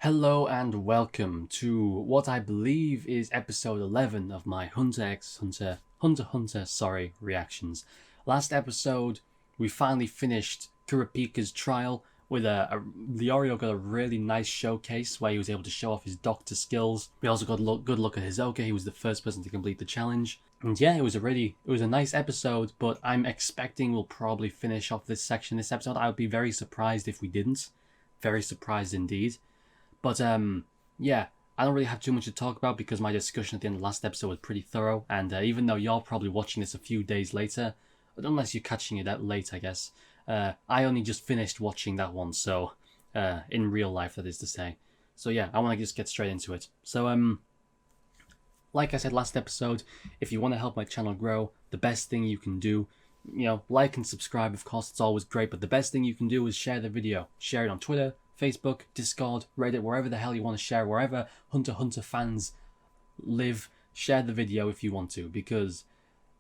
Hello and welcome to what I believe is episode 11 of my Hunter reactions. Last episode, we finally finished Kurapika's trial with Leorio got a really nice showcase where he was able to show off his doctor skills. We also got a good look at Hisoka. He was the first person to complete the challenge. And yeah, it was a nice episode, but I'm expecting we'll probably finish off this episode. I would be very surprised if we didn't. Very surprised indeed. But yeah, I don't really have too much to talk about because my discussion at the end of the last episode was pretty thorough. And even though you're probably watching this a few days later, unless you're catching it out late, I guess, I only just finished watching that one. So in real life, that is to say. So yeah, I want to just get straight into it. So like I said last episode, if you want to help my channel grow, the best thing you can do, like and subscribe, of course, it's always great, but the best thing you can do is share the video. Share it on Twitter, Facebook, Discord, Reddit, wherever the hell you want to share, wherever Hunter x Hunter fans live, share the video if you want to, because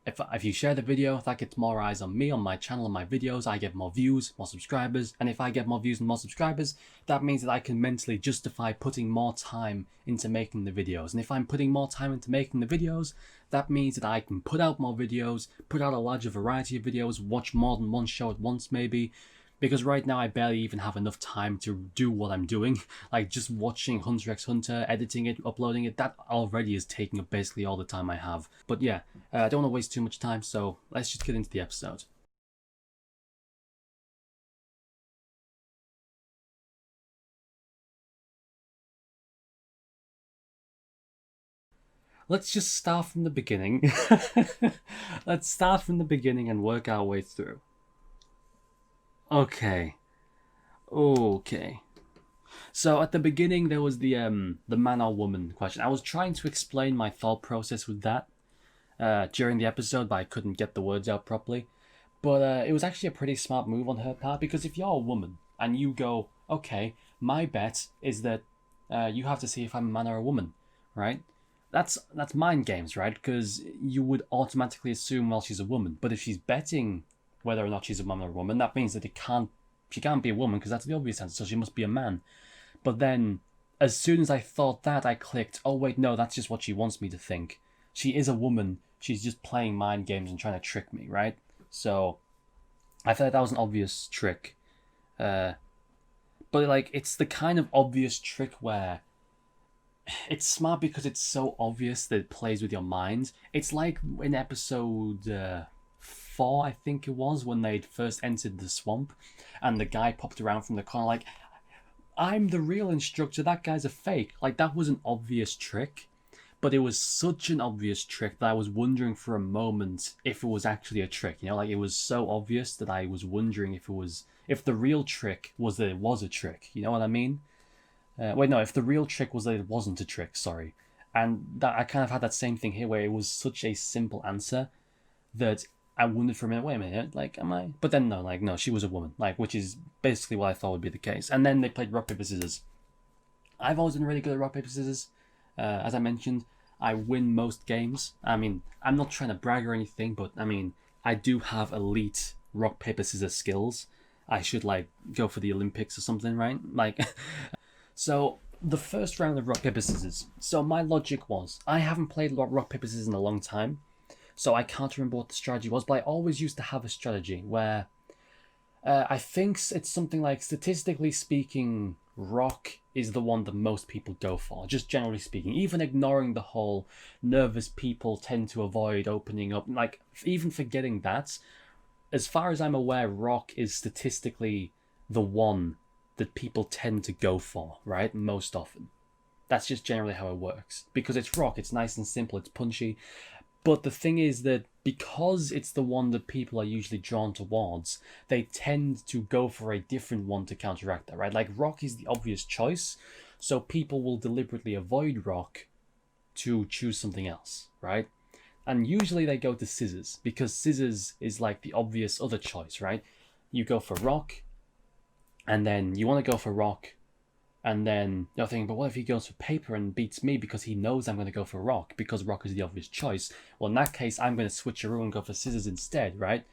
if you share the video, that gets more eyes on me, on my channel, on my videos, I get more views, more subscribers, and if I get more views and more subscribers, that means that I can mentally justify putting more time into making the videos. And if I'm putting more time into making the videos, that means that I can put out more videos, put out a larger variety of videos, watch more than one show at once maybe, because right now I barely even have enough time to do what I'm doing. Like just watching Hunter x Hunter, editing it, uploading it, that already is taking up basically all the time I have. But yeah, I don't want to waste too much time, so let's just get into the episode. Let's just start from the beginning. Let's start from the beginning and work our way through. Okay. Okay. So at the beginning there was the man or woman question. I was trying to explain my thought process with that during the episode, but I couldn't get the words out properly. But it was actually a pretty smart move on her part, because if you're a woman and you go, okay, my bet is that you have to see if I'm a man or a woman, right? That's mind games, right? Because you would automatically assume, well, she's a woman. But if she's betting whether or not she's a man or a woman, that means that she can't be a woman, because that's the obvious answer, so she must be a man. But then, as soon as I thought that, I clicked, oh wait, no, that's just what she wants me to think. She is a woman, she's just playing mind games and trying to trick me, right? So, I thought that was an obvious trick. But like, it's the kind of obvious trick where it's smart because it's so obvious that it plays with your mind. It's like in episode 4, I think it was, when they'd first entered the swamp and the guy popped around from the corner like, I'm the real instructor, that guy's a fake. Like, that was an obvious trick, but it was such an obvious trick that I was wondering for a moment if it was actually a trick. Like, it was so obvious that I was wondering if the real trick was that it was a trick. You know what I mean? Wait, no, if the real trick was that it wasn't a trick, sorry. And that I kind of had that same thing here, where it was such a simple answer that I wondered for a minute, wait a minute, like, am I? But then no, she was a woman, like, which is basically what I thought would be the case. And then they played rock, paper, scissors. I've always been really good at rock, paper, scissors. As I mentioned, I win most games. I mean, I'm not trying to brag or anything, but I mean, I do have elite rock, paper, scissors skills. I should, like, go for the Olympics or something, right? Like, so the first round of rock, paper, scissors. So my logic was, I haven't played rock, paper, scissors in a long time, so I can't remember what the strategy was, but I always used to have a strategy where I think it's something like, statistically speaking, rock is the one that most people go for, just generally speaking, even ignoring the whole nervous people tend to avoid opening up, like, even forgetting that, as far as I'm aware, rock is statistically the one that people tend to go for, right? Most often. That's just generally how it works. Because it's rock, it's nice and simple, it's punchy. But the thing is that because it's the one that people are usually drawn towards, they tend to go for a different one to counteract that, right? Like, rock is the obvious choice, so people will deliberately avoid rock to choose something else, right? And usually they go to scissors, because scissors is like the obvious other choice, right? You go for rock, and then you want to go for rock, and then you're thinking, but what if he goes for paper and beats me because he knows I'm going to go for rock, because rock is the obvious choice? Well, in that case, I'm going to switch a rule and go for scissors instead, right?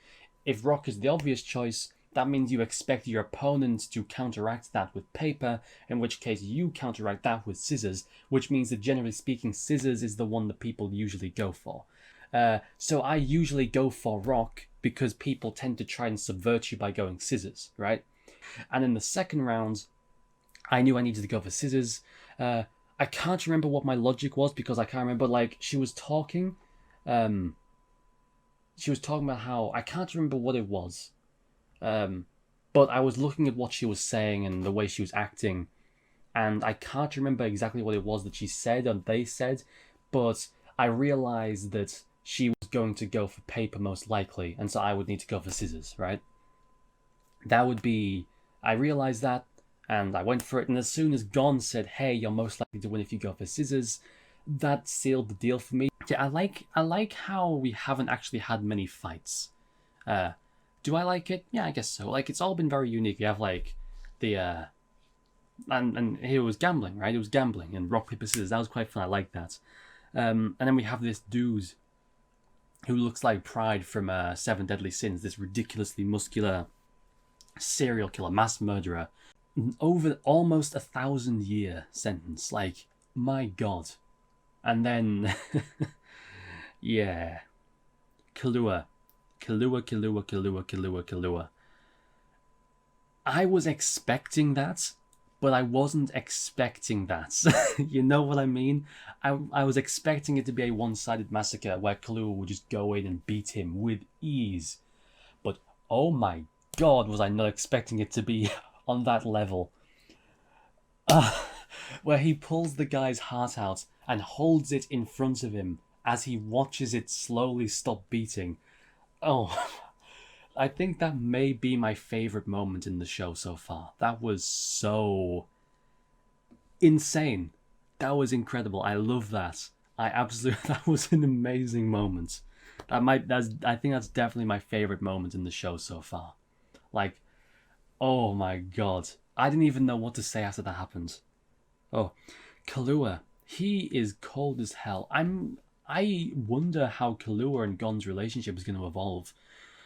If rock is the obvious choice, that means you expect your opponent to counteract that with paper, in which case you counteract that with scissors, which means that generally speaking, scissors is the one that people usually go for. So I usually go for rock because people tend to try and subvert you by going scissors, right? And in the second round, I knew I needed to go for scissors. I can't remember what my logic was because I can't remember, like, she was talking about how, I can't remember what it was. But I was looking at what she was saying and the way she was acting, and I can't remember exactly what it was that she said and they said, but I realized that she was going to go for paper most likely, and so I would need to go for scissors, right? I realized that, and I went for it, and as soon as Gon said, hey, you're most likely to win if you go for scissors, that sealed the deal for me. Yeah, I like how we haven't actually had many fights. Do I like it? Yeah, I guess so. Like, it's all been very unique. You have, like, the, and here it was gambling, right? It was gambling, and rock, paper, scissors. That was quite fun. I like that. And then we have this dude who looks like Pride from Seven Deadly Sins, this ridiculously muscular serial killer, mass murderer. Over almost 1,000-year sentence. Like, my God. And then, yeah. Killua. I was expecting that, but I wasn't expecting that. You know what I mean? I was expecting it to be a one-sided massacre where Killua would just go in and beat him with ease. But oh my God, was I not expecting it to be on that level. Where he pulls the guy's heart out and holds it in front of him as he watches it slowly stop beating. Oh, I think that may be my favourite moment in the show so far. That was so insane. That was incredible. I love that. That was an amazing moment. I think that's definitely my favourite moment in the show so far. Like, oh my God. I didn't even know what to say after that happened. Oh, Killua. He is cold as hell. I wonder how Killua and Gon's relationship is going to evolve.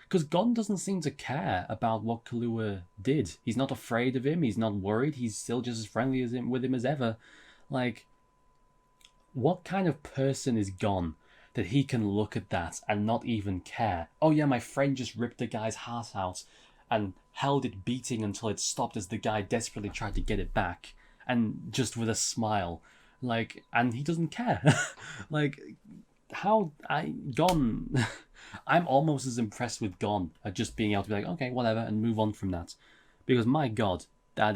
Because Gon doesn't seem to care about what Killua did. He's not afraid of him. He's not worried. He's still just as friendly with him as ever. Like, what kind of person is Gon that he can look at that and not even care? Oh yeah, my friend just ripped the guy's heart out and held it beating until it stopped as the guy desperately tried to get it back. And just with a smile. Like, and he doesn't care. Like, Gon... I'm almost as impressed with Gon at just being able to be like, okay, whatever, and move on from that. Because my God, that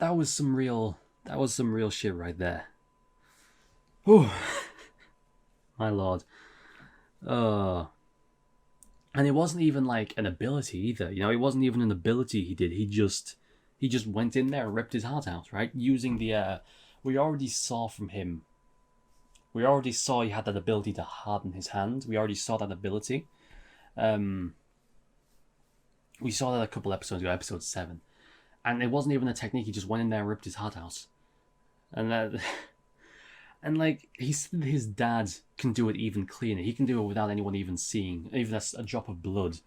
was some real shit right there. Whew. My Lord. Oh. And it wasn't even like an ability either, you know, it wasn't even an ability he did. He just went in there and ripped his heart out, right? Using the we already saw he had that ability to harden his hand. We already saw that ability. We saw that a couple episodes ago, episode 7. And it wasn't even a technique, he just went in there and ripped his heart out. And and like, he said his dad can do it even cleaner. He can do it without anyone even seeing, even a drop of blood.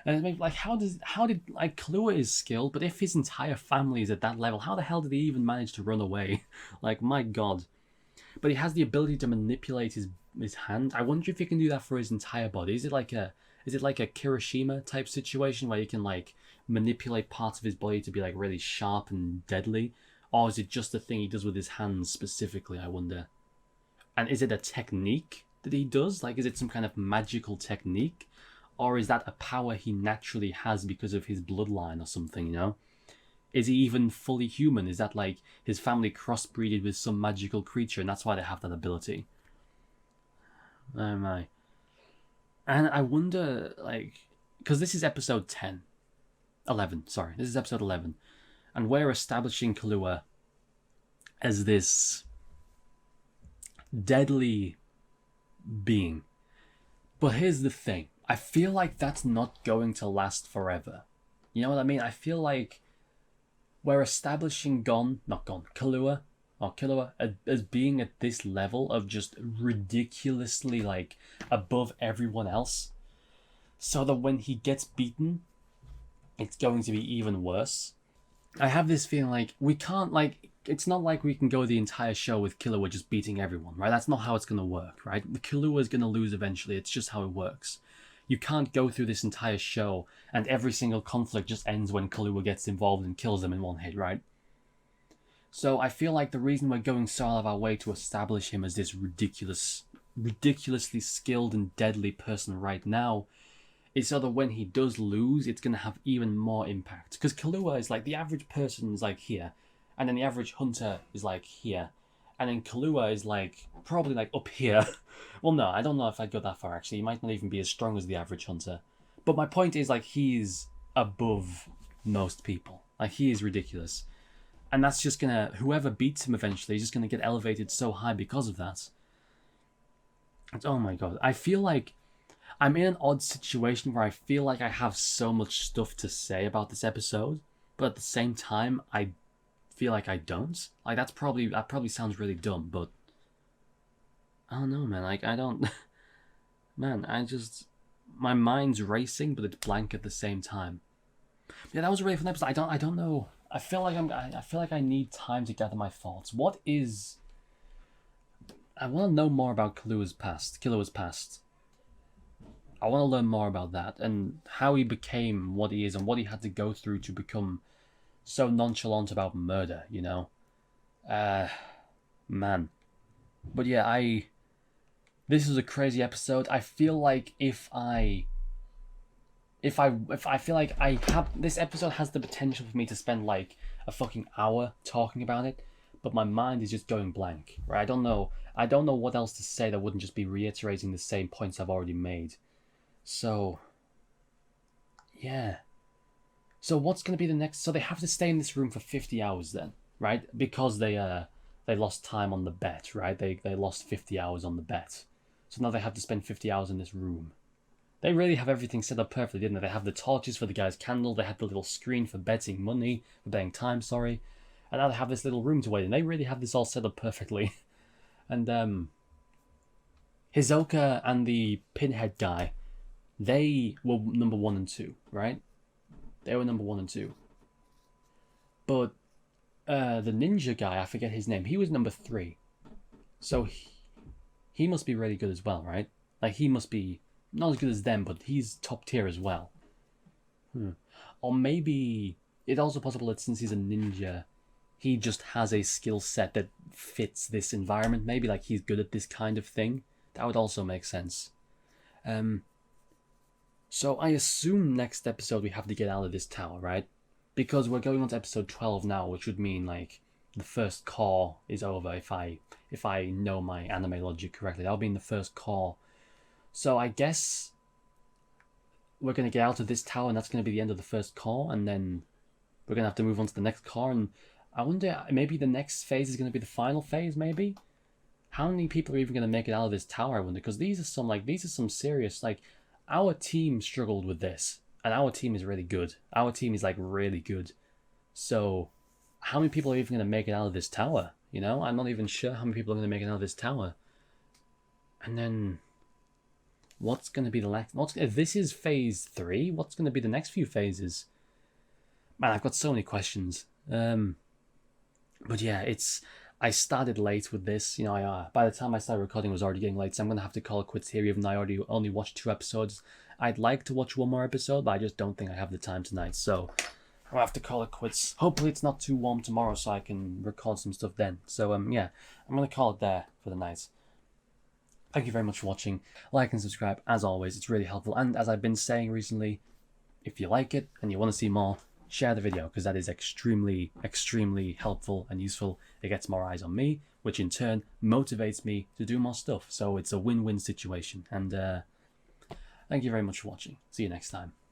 And it's like, how did Killua is skilled, but if his entire family is at that level, how the hell did he even manage to run away? Like, my God. But he has the ability to manipulate his hand. I wonder if he can do that for his entire body. Is it like a Kirishima type situation where he can like manipulate parts of his body to be like really sharp and deadly? Or is it just a thing he does with his hands specifically, I wonder? And is it a technique that he does? Like, is it some kind of magical technique? Or is that a power he naturally has because of his bloodline or something, you know? Is he even fully human? Is that like his family crossbreeded with some magical creature and that's why they have that ability? Oh my. And I wonder, like, because this is episode 11, sorry. This is episode 11. And we're establishing Killua as this deadly being. But here's the thing. I feel like that's not going to last forever. You know what I mean? I feel like we're establishing Killua as being at this level of just ridiculously like above everyone else. so that when he gets beaten, it's going to be even worse. I have this feeling like we can't, like, it's not like we can go the entire show with Killua just beating everyone, right? That's not how it's going to work, right? Killua is going to lose eventually. It's just how it works. You can't go through this entire show and every single conflict just ends when Killua gets involved and kills them in one hit, right? So I feel like the reason we're going so out of our way to establish him as this ridiculously skilled and deadly person right now is so that when he does lose, it's going to have even more impact. Because Killua is like, the average person is like here, and then the average hunter is like here, and then Killua is like, probably like up here. Well, no, I don't know if I'd go that far actually. He might not even be as strong as the average hunter. But my point is, like, he's above most people. Like, he is ridiculous. And that's just gonna, whoever beats him eventually is just gonna get elevated so high because of that. And, oh my god, I feel like I'm in an odd situation where I feel like I have so much stuff to say about this episode, but at the same time, I feel like I don't. Like, that probably sounds really dumb, but I don't know, man. Like, I don't, man. My mind's racing, but it's blank at the same time. Yeah, that was a really fun episode. I don't know. I feel like I need time to gather my thoughts. I want to know more about Killua's past. I want to learn more about that and how he became what he is and what he had to go through to become so nonchalant about murder, you know? Man. But yeah, this is a crazy episode. I feel like if I feel like I have, this episode has the potential for me to spend like a fucking hour talking about it, but my mind is just going blank, right? I don't know what else to say that wouldn't just be reiterating the same points I've already made. So, yeah. So what's going to be the next? So they have to stay in this room for 50 hours then, right? Because they lost time on the bet, right? They lost 50 hours on the bet. So now they have to spend 50 hours in this room. They really have everything set up perfectly, didn't they? They have the torches for the guy's candle. They had the little screen for betting time, sorry. And now they have this little room to wait in. They really have this all set up perfectly. And, Hisoka and the Pinhead guy, they were number 1 and 2, right? They were number 1 and 2. But, the ninja guy, I forget his name, he was number 3. So, he must be really good as well, right? Like, he must be not as good as them, but he's top tier as well. Or maybe it's also possible that since he's a ninja, he just has a skill set that fits this environment. Maybe like he's good at this kind of thing. That would also make sense. So I assume next episode we have to get out of this tower, right? Because we're going on to episode 12 now, which would mean like the first core is over if I know my anime logic correctly. That'll be in the first core. So I guess we're going to get out of this tower and that's going to be the end of the first core, and then we're going to have to move on to the next core, and I wonder, maybe the next phase is going to be the final phase, maybe? How many people are even going to make it out of this tower, I wonder? Because these are some serious, like, our team struggled with this, and our team is really good. Our team is, like, really good. So, how many people are even going to make it out of this tower? You know, I'm not even sure how many people are going to make it out of this tower. And then, what's going to be the next? If this is phase 3, what's going to be the next few phases? Man, I've got so many questions. But yeah, I started late with this. You know, by the time I started recording, it was already getting late, so I'm going to have to call it quits here, even though I already only watched 2 episodes. I'd like to watch one more episode, but I just don't think I have the time tonight, so I'll have to call it quits. Hopefully it's not too warm tomorrow so I can record some stuff then. So, yeah, I'm going to call it there for the night. Thank you very much for watching. Like and subscribe, as always, it's really helpful. And as I've been saying recently, if you like it and you want to see more, share the video, because that is extremely, extremely helpful and useful. It gets more eyes on me, which in turn motivates me to do more stuff. So it's a win-win situation. And thank you very much for watching. See you next time.